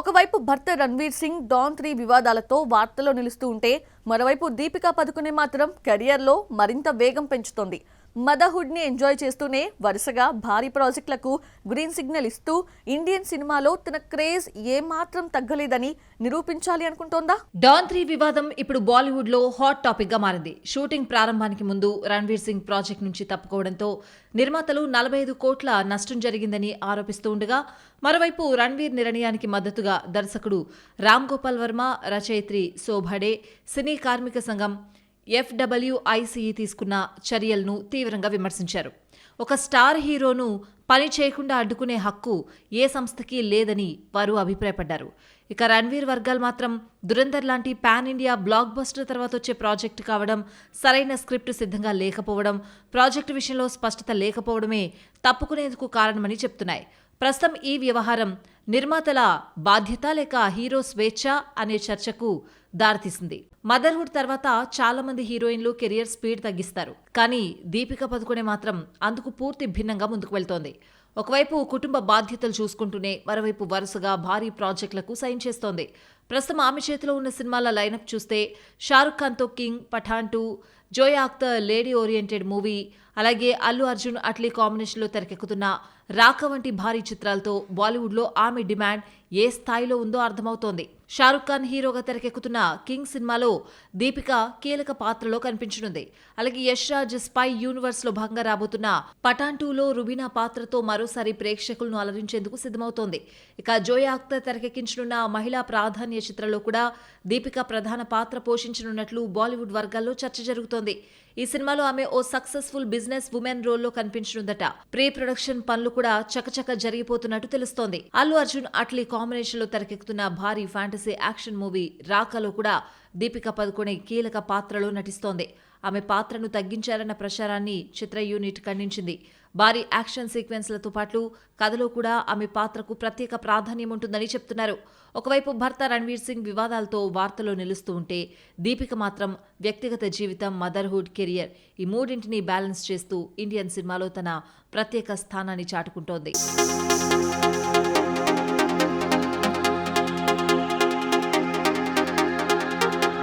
ఒకవైపు భర్త రణ్వీర్ సింగ్ డాన్ 3 వివాదాలతో వార్తల్లో నిలుస్తూ ఉంటే మరోవైపు దీపికా పదుకునే మాత్రం కెరియర్లో మరింత వేగం పెంచుతోంది. మదర్హుడ్ ని ఎంజాయ్ చేస్తూనే వరుసగా భారీ ప్రాజెక్టులకు గ్రీన్ సిగ్నల్ ఇస్తూ ఇండియన్ సినిమాలో తన క్రేజ్ ఏమాత్రం తగ్గలేదని నిరూపించాలి అనుకుంటోందా? డాన్ 3 వివాదం ఇప్పుడు బాలీవుడ్ లో హాట్ టాపిక్ గా మారింది. షూటింగ్ ప్రారంభానికి ముందు రణ్వీర్ సింగ్ ప్రాజెక్ట్ నుంచి తప్పుకోవడంతో నిర్మాతలు 45 కోట్ల నష్టం జరిగిందని ఆరోపిస్తూ ఉండగా, మరోవైపు రణ్వీర్ నిర్ణయానికి మద్దతుగా దర్శకుడు రామ్ గోపాల్ వర్మ, రచయిత్రి శోభడే, సినీ కార్మిక సంఘం FWICE తీసుకున్న చర్యలను తీవ్రంగా విమర్శించారు. ఒక స్టార్ హీరోను పని చేయకుండా అడ్డుకునే హక్కు ఏ సంస్థకి లేదని వారు అభిప్రాయపడ్డారు. ఇక రణ్వీర్ వర్గాలు మాత్రం దురంధర్ లాంటి పాన్ ఇండియా బ్లాక్ బస్టర్ తర్వాత వచ్చే ప్రాజెక్టు కావడం, సరైన స్క్రిప్ట్ సిద్ధంగా లేకపోవడం, ప్రాజెక్టు విషయంలో స్పష్టత లేకపోవడమే తప్పుకునేందుకు కారణమని చెప్తున్నాయి. ప్రస్తుతం ఈ వ్యవహారం నిర్మాతల బాధ్యత లేక హీరో స్వేచ్ఛ అనే చర్చకు దారితీసింది. మదర్హుడ్ తర్వాత చాలా మంది హీరోయిన్లు కెరియర్ స్పీడ్ తగ్గిస్తారు. కానీ దీపికా పదుకునే మాత్రం అందుకు పూర్తి భిన్నంగా ముందుకు వెళ్తోంది. ఒకవైపు కుటుంబ బాధ్యతలు చూసుకుంటూనే మరోవైపు వరుసగా భారీ ప్రాజెక్టులకు సైన్ చేస్తోంది. ప్రస్తుతం ఆమె చేతిలో ఉన్న సినిమాల లైనప్ చూస్తే షారుఖ్ ఖాన్తో King, Pathaan 2, Zoya Akhtar lady oriented movie, అలాగే అల్లు అర్జున్ అట్లీ కాంబినేషన్లో తెరకెక్కుతున్న రాక వంటి భారీ చిత్రాలతో బాలీవుడ్లో ఆమె డిమాండ్ ఏ స్థాయిలో ఉందో అర్థమవుతోంది. షారుఖ్ ఖాన్ హీరోగా తెరకెక్కుతున్న కింగ్ సినిమాలో దీపిక కీలక పాత్రలో కనిపించనుంది. అలాగే యష్ రాజ్ స్పై యూనివర్స్ లో భాగంగా రాబోతున్న పఠాన్ 2లో రుబీనా పాత్రతో మరోసారి ప్రేక్షకులను అలరించేందుకు సిద్ధమవుతోంది. ఇక జోయా అఖ్తర్ తెరకెక్కించనున్న మహిళా ప్రాధాన్య చిత్రంలో కూడా దీపిక ప్రధాన పాత్ర పోషించనున్నట్లు బాలీవుడ్ వర్గాల్లో చర్చ జరుగుతోంది. ఈ సినిమాలో ఆమె ఓ సక్సెస్ఫుల్ బిజినెస్ ఉమెన్ రోల్లో కనిపించనుందట. ప్రీ ప్రొడక్షన్ పనులు కూడా చకచక జరిగిపోతున్నట్టు తెలుస్తోంది. అల్లు అర్జున్ అట్లీ కాంబినేషన్ లో తెరకెక్కుతున్న భారీ ఫ్యాంటసీ యాక్షన్ మూవీ రాకాలో కూడా దీపికా పదుకునే కీలక పాత్రలో నటిస్తోంది. ఆమె పాత్రను తగ్గించారన్న ప్రచారాన్ని చిత్ర యూనిట్ ఖండించింది. భారీ యాక్షన్ సీక్వెన్స్లతో పాటు కథలో కూడా ఆమె పాత్రకు ప్రత్యేక ప్రాధాన్యం ఉంటుందని చెప్తున్నారు. ఒకవైపు భర్త రణ్వీర్ సింగ్ వివాదాలతో వార్తల్లో నిలుస్తూ ఉంటే దీపిక మాత్రం వ్యక్తిగత జీవితం, మదర్హుడ్, కెరియర్ ఈ మూడింటిని బ్యాలెన్స్ చేస్తూ ఇండియన్ సినిమాలో తన ప్రత్యేక స్థానాన్ని చాటుకుంటోంది.